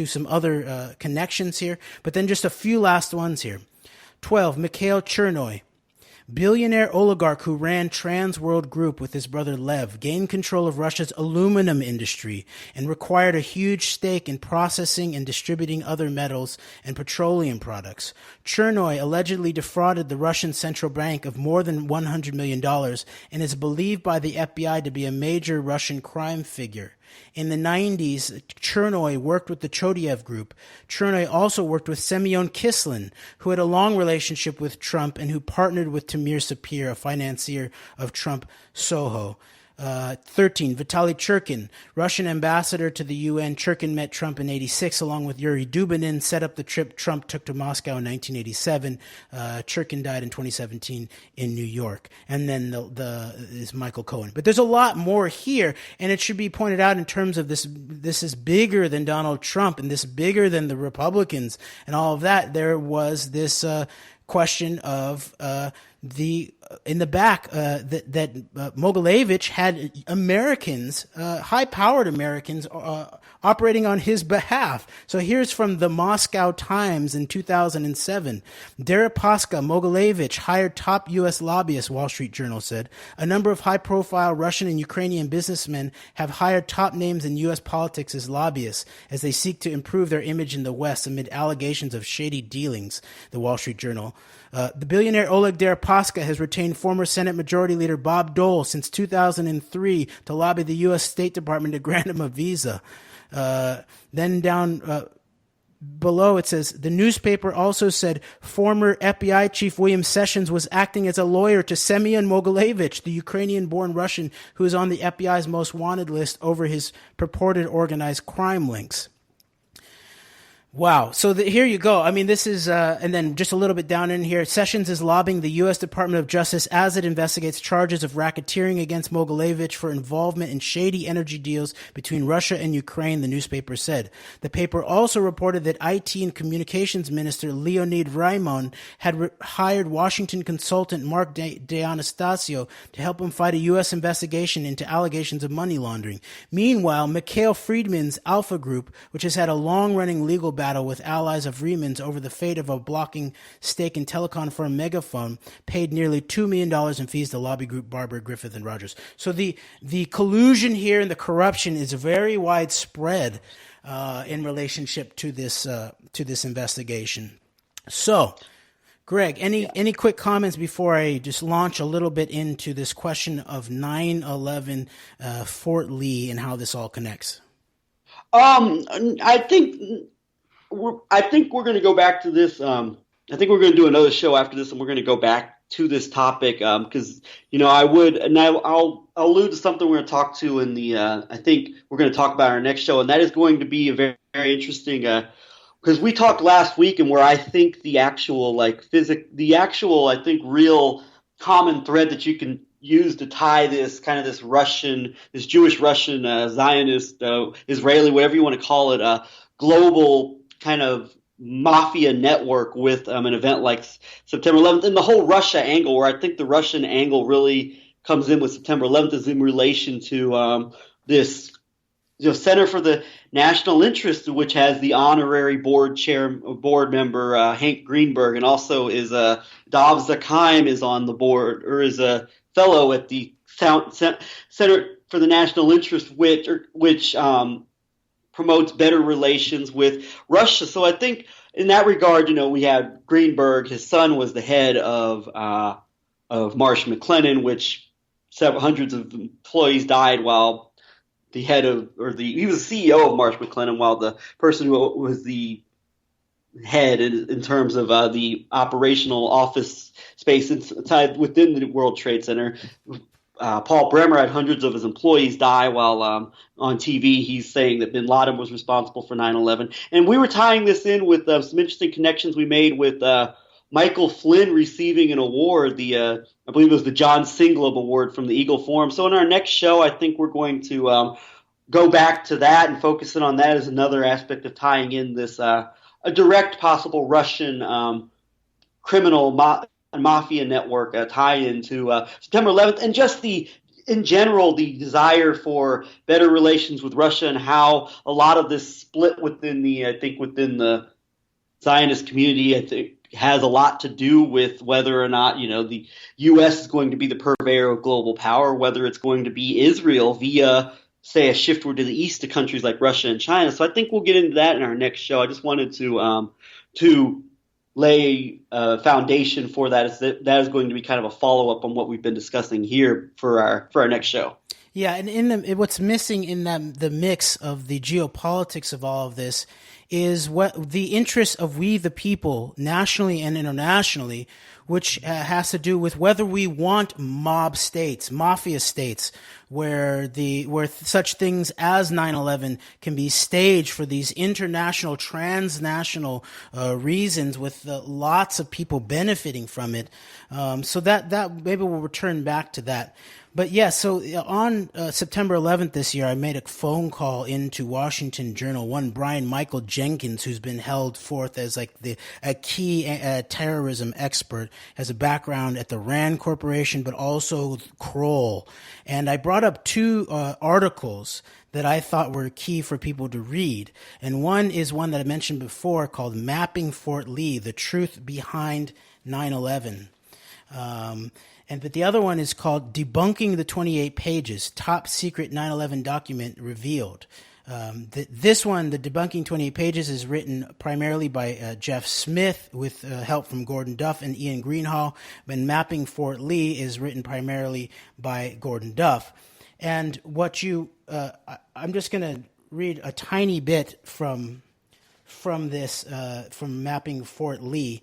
some other connections here. But then just a few last ones here. 12, Mikhail Chernoy, billionaire oligarch who ran Trans World Group with his brother Lev, gained control of Russia's aluminum industry and required a huge stake in processing and distributing other metals and petroleum products. Chernoy allegedly defrauded the Russian central bank of more than $100 million and is believed by the FBI to be a major Russian crime figure. In the 90s, Chernoy worked with the Chodiev Group. Chernoy also worked with Semyon Kislin, who had a long relationship with Trump and who partnered with Tamir Sapir, a financier of Trump Soho. 13, Vitaly Churkin, Russian ambassador to the UN. Churkin met Trump in 86 along with Yuri Dubinin, set up the trip Trump took to Moscow in 1987. Churkin died in 2017 in New York. And then is Michael Cohen. But there's a lot more here, and it should be pointed out in terms of this is bigger than Donald Trump and this is bigger than the Republicans and all of that. There was this question of in the back that Mogilevich had Americans, high-powered Americans, operating on his behalf. So here's from the Moscow Times in 2007. Deripaska Mogilevich hired top U.S. lobbyists, Wall Street Journal said. A number of high-profile Russian and Ukrainian businessmen have hired top names in U.S. politics as lobbyists as they seek to improve their image in the West amid allegations of shady dealings, the Wall Street Journal. The billionaire Oleg Deripaska has retained former Senate Majority Leader Bob Dole since 2003 to lobby the U.S. State Department to grant him a visa. Then down below it says, the newspaper also said former FBI Chief William Sessions was acting as a lawyer to Semyon Mogilevich, the Ukrainian-born Russian who is on the FBI's most wanted list over his purported organized crime links. Wow. So here you go. I mean, this is, and then just a little bit down in here, Sessions is lobbying the U.S. Department of Justice as it investigates charges of racketeering against Mogilevich for involvement in shady energy deals between Russia and Ukraine, the newspaper said. The paper also reported that IT and Communications Minister Leonid Raimon had hired Washington consultant Mark DeAnastasio to help him fight a U.S. investigation into allegations of money laundering. Meanwhile, Mikhail Friedman's Alpha Group, which has had a long-running legal battle with allies of Rieman's over the fate of a blocking stake in telecom firm Megaphone, paid nearly $2 million in fees to lobby group Barber, Griffith, and Rogers. So the collusion here and the corruption is very widespread in relationship to this investigation. So, Greg, any quick comments before I just launch a little bit into this question of 9/11 Fort Lee and how this all connects? I think we're going to go back to this. I think we're going to do another show after this, and we're going to go back to this topic because I'll allude to something we're going to talk to in the. I think we're going to talk about our next show, and that is going to be a very, very interesting. Because we talked last week, and where I think the actual I think real common thread that you can use to tie this kind of this Jewish Russian Zionist Israeli, whatever you want to call it, global kind of mafia network with an event like September 11th, and the whole Russia angle, where I think the Russian angle really comes in with September 11th, is in relation to this Center for the National Interest, which has the honorary board member Hank Greenberg, and also is Dov Zakheim is on the board, or is a fellow at the Center for the National Interest, which promotes better relations with Russia. So I think in that regard, we have Greenberg. His son was the head of Marsh McLennan, which hundreds of employees died while he was the CEO of Marsh McLennan, while the person who was the head in terms of the operational office space inside within the World Trade Center Paul Bremer had hundreds of his employees die while on TV he's saying that bin Laden was responsible for 9/11. And we were tying this in with some interesting connections we made with Michael Flynn receiving an award, I believe it was the John Singlob Award from the Eagle Forum. So in our next show, I think we're going to go back to that and focus in on that as another aspect of tying in this a direct possible Russian criminal mafia network tie into September 11th, and just in general, the desire for better relations with Russia and how a lot of this split within the Zionist community, I think, has a lot to do with whether or not, the U.S. is going to be the purveyor of global power, whether it's going to be Israel via, say, a shiftward to the east to countries like Russia and China. So I think we'll get into that in our next show. I just wanted to lay a foundation for that. That is going to be kind of a follow-up on what we've been discussing here for our next show. Yeah, and what's missing in the mix of the geopolitics of all of this is what the interests of we the people, nationally and internationally, which has to do with whether we want mob states, mafia states, where such things as 9/11 can be staged for these international, transnational reasons, with lots of people benefiting from it. So that maybe we'll return back to that. But yeah, so on September 11th this year, I made a phone call into Washington Journal. One Brian Michael Jenkins, who's been held forth as like a key terrorism expert, has a background at the Rand Corporation, but also Kroll. And I brought up two articles that I thought were key for people to read. And one is one that I mentioned before called Mapping Fort Lee, The Truth Behind 9/11. But the other one is called Debunking the 28 Pages, Top Secret 9/11 Document Revealed. This one, the Debunking 28 Pages, is written primarily by Jeff Smith with help from Gordon Duff and Ian Greenhall. And Mapping Fort Lee is written primarily by Gordon Duff. And I'm just going to read a tiny bit from this, from Mapping Fort Lee.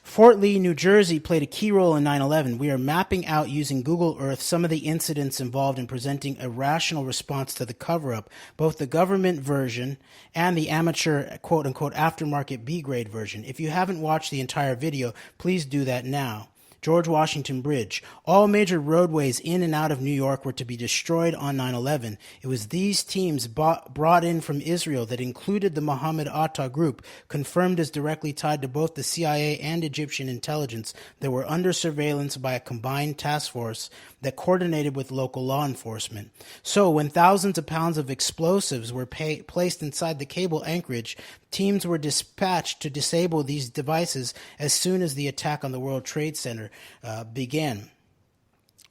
Fort Lee, New Jersey played a key role in 9/11. We are mapping out using Google Earth some of the incidents involved in presenting a rational response to the cover-up, both the government version and the amateur quote-unquote aftermarket B-grade version. If you haven't watched the entire video, please do that now. George Washington Bridge. All major roadways in and out of New York were to be destroyed on 9/11. It was these teams brought in from Israel that included the Mohammed Atta group, confirmed as directly tied to both the CIA and Egyptian intelligence, that were under surveillance by a combined task force that coordinated with local law enforcement. So when thousands of pounds of explosives were placed inside the cable anchorage, teams were dispatched to disable these devices as soon as the attack on the World Trade Center began.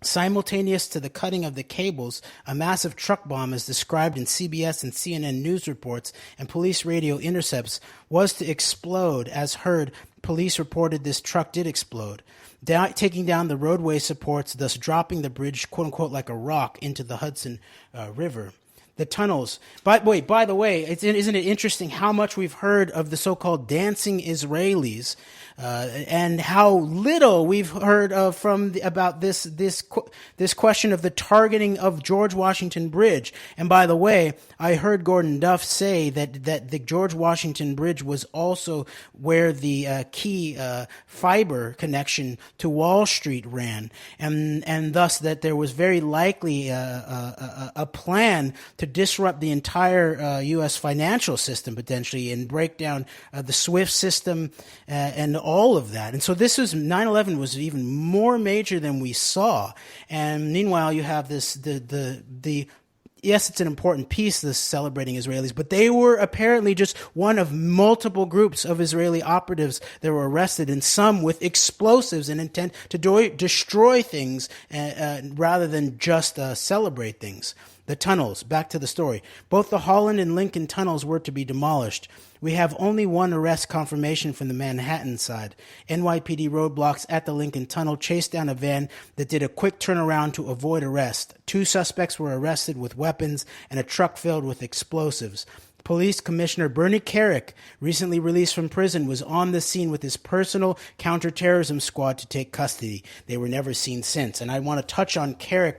Simultaneous to the cutting of the cables, a massive truck bomb, as described in CBS and CNN news reports and police radio intercepts, was to explode. As heard, police reported this truck did explode, taking down the roadway supports, thus dropping the bridge, quote-unquote, like a rock into the Hudson River. The tunnels. By the way, isn't it interesting how much we've heard of the so-called dancing Israelis, and how little we've heard about this question of the targeting of George Washington Bridge. And by the way, I heard Gordon Duff say that the George Washington Bridge was also where the key fiber connection to Wall Street ran, and thus that there was very likely a plan to disrupt the entire U.S. financial system potentially and break down the SWIFT system and all of that. And so 9/11 was even more major than we saw. And meanwhile, you have this, yes, it's an important piece, this celebrating Israelis, but they were apparently just one of multiple groups of Israeli operatives that were arrested, and some with explosives and intent to destroy things rather than just celebrate things. The tunnels, back to the story. Both the Holland and Lincoln tunnels were to be demolished. We have only one arrest confirmation from the Manhattan side. NYPD roadblocks at the Lincoln Tunnel chased down a van that did a quick turnaround to avoid arrest. 2 suspects were arrested with weapons and a truck filled with explosives. Police Commissioner Bernie Kerik, recently released from prison, was on the scene with his personal counterterrorism squad to take custody. They were never seen since. And I want to touch on Kerik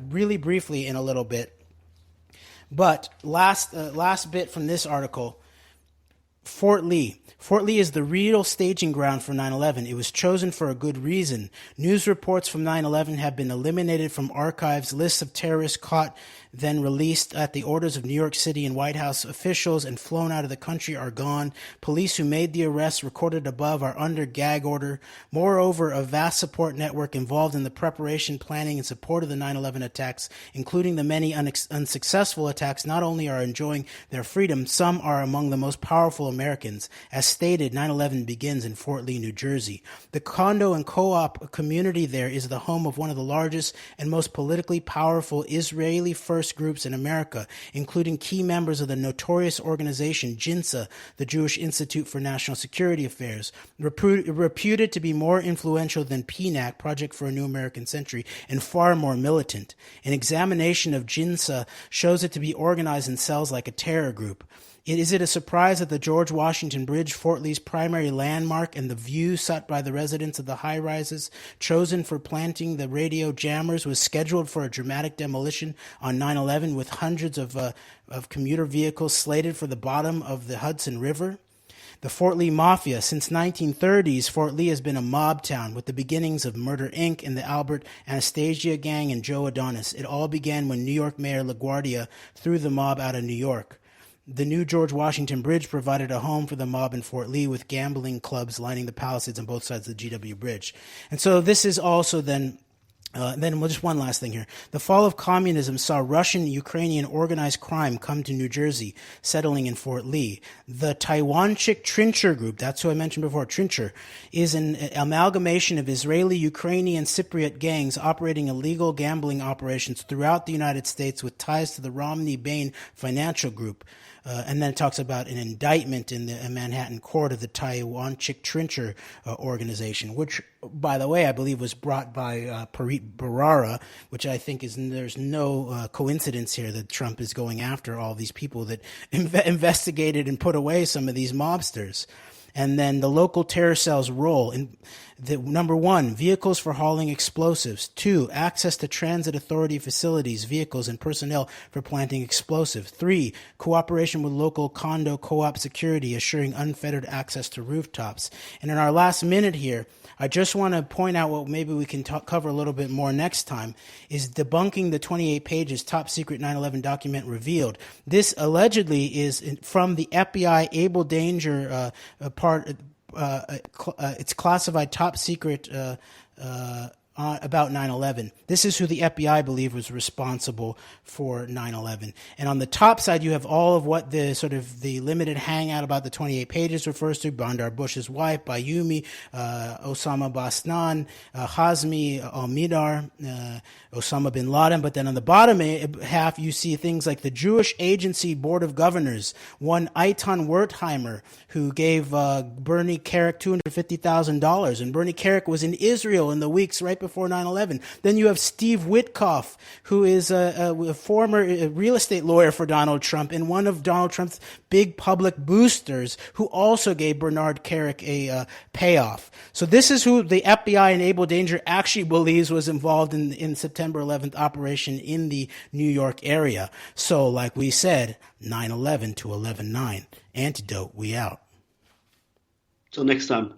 really briefly in a little bit. But last bit from this article, Fort Lee. Fort Lee is the real staging ground for 9/11. It was chosen for a good reason. News reports from 9/11 have been eliminated from archives. Lists of terrorists caught, then released at the orders of New York City and White House officials and flown out of the country are gone. Police who made the arrests recorded above are under gag order. Moreover, a vast support network involved in the preparation, planning, and support of the 9/11 attacks, including the many unsuccessful attacks, not only are enjoying their freedom, some are among the most powerful Americans. As stated, 9/11 begins in Fort Lee, New Jersey. The condo and co-op community there is the home of one of the largest and most politically powerful Israeli First groups in America, including key members of the notorious organization JINSA, the Jewish Institute for National Security Affairs, reputed to be more influential than PNAC, Project for a New American Century, and far more militant. An examination of JINSA shows it to be organized in cells like a terror group. Is it a surprise that the George Washington Bridge, Fort Lee's primary landmark, and the view sought by the residents of the high-rises chosen for planting the radio jammers was scheduled for a dramatic demolition on 9/11 with hundreds of commuter vehicles slated for the bottom of the Hudson River? The Fort Lee Mafia. Since 1930s, Fort Lee has been a mob town with the beginnings of Murder, Inc. and the Albert Anastasia Gang and Joe Adonis. It all began when New York Mayor LaGuardia threw the mob out of New York. The new George Washington Bridge provided a home for the mob in Fort Lee, with gambling clubs lining the Palisades on both sides of the GW Bridge. And so this is also then just one last thing here. The fall of communism saw Russian-Ukrainian organized crime come to New Jersey, settling in Fort Lee. The Taiwanchik Trincher Group, that's who I mentioned before, Trincher, is an amalgamation of Israeli, Ukrainian, Cypriot gangs operating illegal gambling operations throughout the United States with ties to the Romney-Bain Financial Group. And then it talks about an indictment in the Manhattan court of the Taiwanchik Trincher organization, which, by the way, I believe was brought by Preet Bharara, which I think there's no coincidence here that Trump is going after all these people that investigated and put away some of these mobsters. And then the local terror cell's role in number one, vehicles for hauling explosives. 2, access to transit authority facilities, vehicles, and personnel for planting explosives. 3, cooperation with local condo co-op security, assuring unfettered access to rooftops. And in our last minute here, I just want to point out what maybe we can cover a little bit more next time, is debunking the 28 pages top secret 9/11 document revealed. This allegedly is from the FBI Able Danger part. It's classified top secret about 9/11. This is who the FBI believe was responsible for 9/11. And on the top side, you have all of what the sort of the limited hangout about the 28 pages refers to: Bandar Bush's wife, Bayoumi, Osama Basnan, Hazmi al-Midar, Osama bin Laden. But then on the bottom half, you see things like the Jewish Agency Board of Governors, one Eitan Wertheimer, who gave Bernie Kerik $250,000. And Bernie Kerik was in Israel in the weeks right before 9/11. Then you have Steve Witkoff, who is a former real estate lawyer for Donald Trump and one of Donald Trump's big public boosters, who also gave Bernard Kerik a payoff. So this is who the FBI and Able Danger actually believes was involved in September 11th operation in the New York area. So like we said, 9/11 to 11/9. Antidote, we out. Till next time.